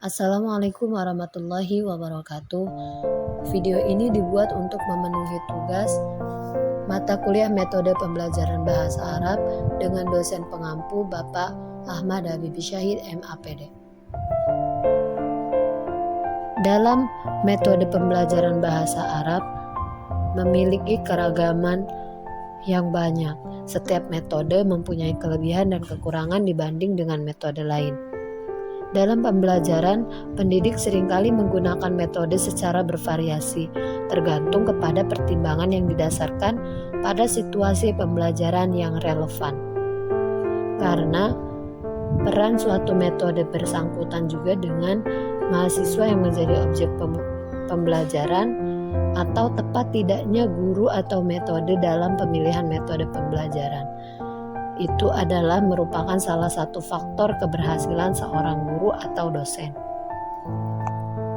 Assalamualaikum warahmatullahi wabarakatuh. Video ini dibuat untuk memenuhi tugas mata kuliah metode pembelajaran bahasa Arab dengan dosen pengampu Bapak Ahmad Habibi Syahid MAPD. Dalam metode pembelajaran bahasa Arab memiliki keragaman yang banyak. Setiap metode mempunyai kelebihan dan kekurangan dibanding dengan metode lain. Dalam pembelajaran, pendidik seringkali menggunakan metode secara bervariasi, tergantung kepada pertimbangan yang didasarkan pada situasi pembelajaran yang relevan. Karena peran suatu metode bersangkutan juga dengan mahasiswa yang menjadi objek pembelajaran atau tepat tidaknya guru atau metode dalam pemilihan metode pembelajaran. Itu adalah merupakan salah satu faktor keberhasilan seorang guru atau dosen.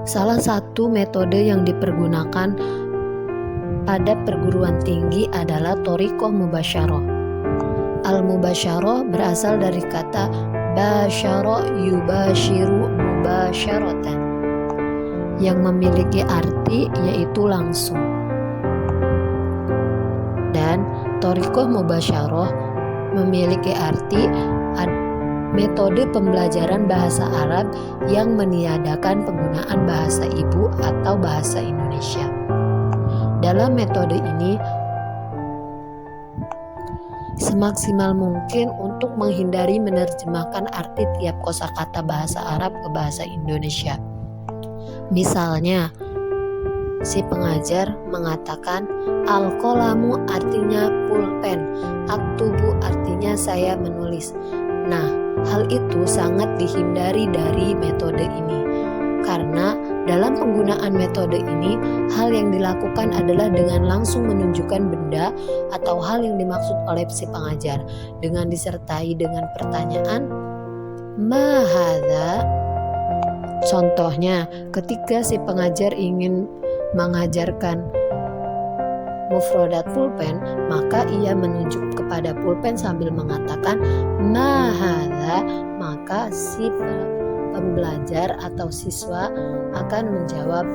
Salah satu metode yang dipergunakan pada perguruan tinggi adalah thoriqah mubasyarah. Al-mubasyarah berasal dari kata basyara yubashiru mubasyaratan, yang memiliki arti yaitu langsung. Dan thoriqah mubasyarah memiliki arti metode pembelajaran bahasa Arab yang meniadakan penggunaan bahasa ibu atau bahasa Indonesia. Dalam metode ini semaksimal mungkin untuk menghindari menerjemahkan arti tiap kosakata bahasa Arab ke bahasa Indonesia. Misalnya, si pengajar mengatakan al-qalamu artinya pulpen, aktubu artinya saya menulis. Nah, hal itu sangat dihindari dari metode ini. Karena dalam penggunaan metode ini, hal yang dilakukan adalah dengan langsung menunjukkan benda atau hal yang dimaksud oleh si pengajar dengan disertai dengan pertanyaan ma hadza. Contohnya, ketika si pengajar ingin mengajarkan mufradat pulpen, maka ia menunjuk kepada pulpen sambil mengatakan ma hadza, maka si pembelajar atau siswa akan menjawab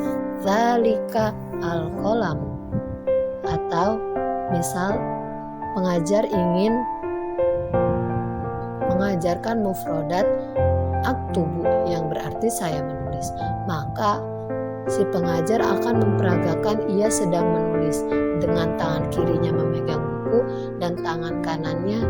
dzalika al-qalamu. Atau misal pengajar ingin mengajarkan mufradat aktubu yang berarti saya menulis, maka si pengajar akan memperagakan ia sedang menulis dengan tangan kirinya memegang buku dan tangan kanannya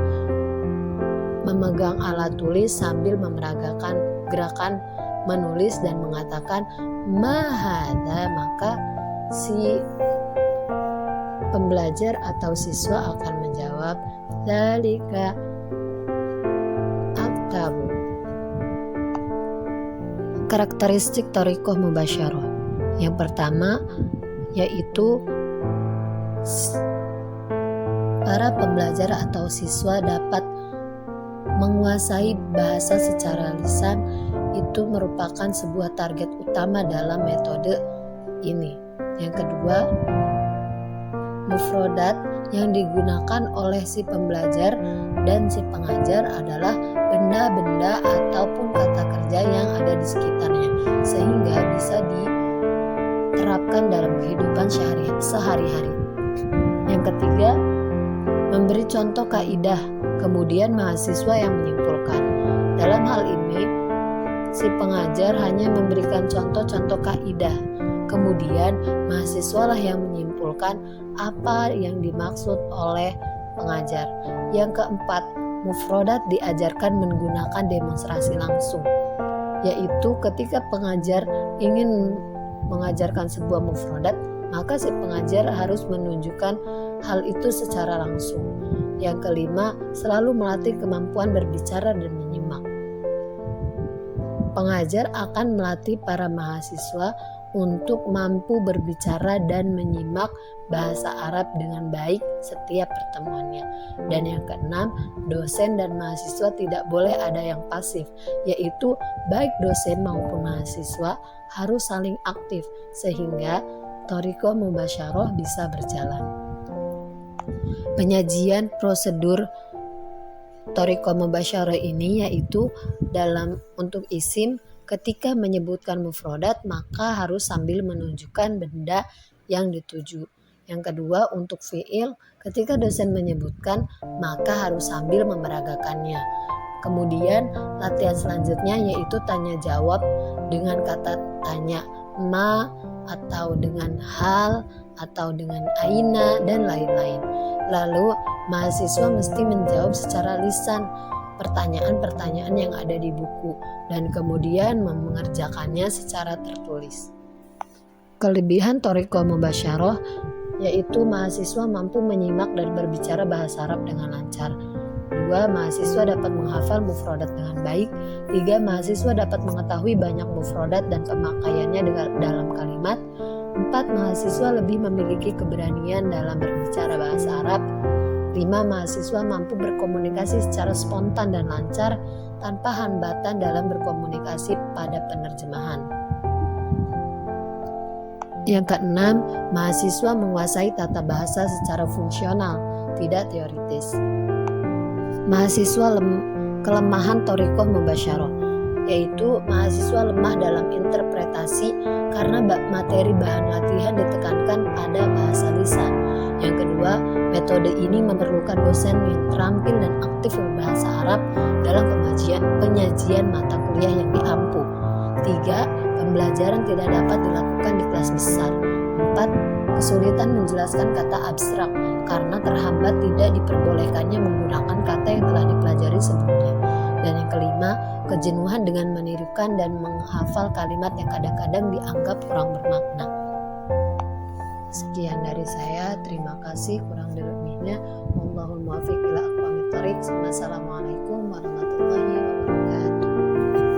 memegang alat tulis sambil memeragakan gerakan menulis dan mengatakan ma hadza, maka si pembelajar atau siswa akan menjawab dzalika aktabu. Karakteristik thoriqah mubasyarah. Yang pertama yaitu para pembelajar atau siswa dapat menguasai bahasa secara lisan. Itu merupakan sebuah target utama dalam metode ini. Yang kedua, mufradat yang digunakan oleh si pembelajar dan si pengajar adalah benda-benda ataupun kata kerja yang ada di sekitarnya, sehingga bisa diterapkan dalam kehidupan sehari-hari. Yang ketiga, memberi contoh kaidah, kemudian mahasiswa yang menyimpulkan. Dalam hal ini, si pengajar hanya memberikan contoh-contoh kaidah, kemudian mahasiswalah yang menyimpulkan apa yang dimaksud oleh pengajar. Yang keempat, mufradat diajarkan menggunakan demonstrasi langsung, yaitu ketika pengajar ingin mengajarkan sebuah mufradat, maka si pengajar harus menunjukkan hal itu secara langsung. Yang kelima, selalu melatih kemampuan berbicara dan menyimak. Pengajar akan melatih para mahasiswa untuk mampu berbicara dan menyimak bahasa Arab dengan baik setiap pertemuannya. Dan yang keenam, dosen dan mahasiswa tidak boleh ada yang pasif, yaitu baik dosen maupun mahasiswa harus saling aktif sehingga thoriqah mubasyarah bisa berjalan. Penyajian prosedur thoriqah mubasyarah ini yaitu untuk isim ketika menyebutkan mufrodat maka harus sambil menunjukkan benda yang dituju. Yang kedua, untuk fiil, ketika dosen menyebutkan maka harus sambil memeragakannya. Kemudian latihan selanjutnya yaitu tanya jawab dengan kata tanya ma atau dengan hal atau dengan aina dan lain-lain. Lalu mahasiswa mesti menjawab secara lisan pertanyaan-pertanyaan yang ada di buku dan kemudian mengerjakannya secara tertulis. Kelebihan thoriqah mubasyarah yaitu mahasiswa mampu menyimak dan berbicara bahasa Arab dengan lancar. 2. Mahasiswa dapat menghafal mufrodat dengan baik. 3. Mahasiswa dapat mengetahui banyak mufrodat dan pemakaiannya dalam kalimat. 4. Mahasiswa lebih memiliki keberanian dalam berbicara bahasa Arab. 5. Mahasiswa mampu berkomunikasi secara spontan dan lancar tanpa hambatan dalam berkomunikasi pada penerjemahan. Yang keenam, mahasiswa menguasai tata bahasa secara fungsional, tidak teoritis. Mahasiswa kelemahan thoriqah mubasyarah, yaitu mahasiswa lemah dalam interpretasi karena materi bahan latihan ditekankan pada bahasa lisan. Yang kedua, metode ini memerlukan dosen yang terampil dan aktif berbahasa Arab dalam penyajian mata kuliah yang diampu. 3. Pembelajaran tidak dapat dilakukan di kelas besar. 4. Kesulitan menjelaskan kata abstrak karena terhambat tidak diperbolehkannya menggunakan kata yang telah dipelajari sebelumnya. Dan yang kelima, kejenuhan dengan menirukan dan menghafal kalimat yang kadang-kadang dianggap kurang bermakna. Sekian dari saya, terima kasih, kurang lebihnya wallahul muwaffiq ila aqwamit thoriq. Wassalamualaikum warahmatullahi wabarakatuh.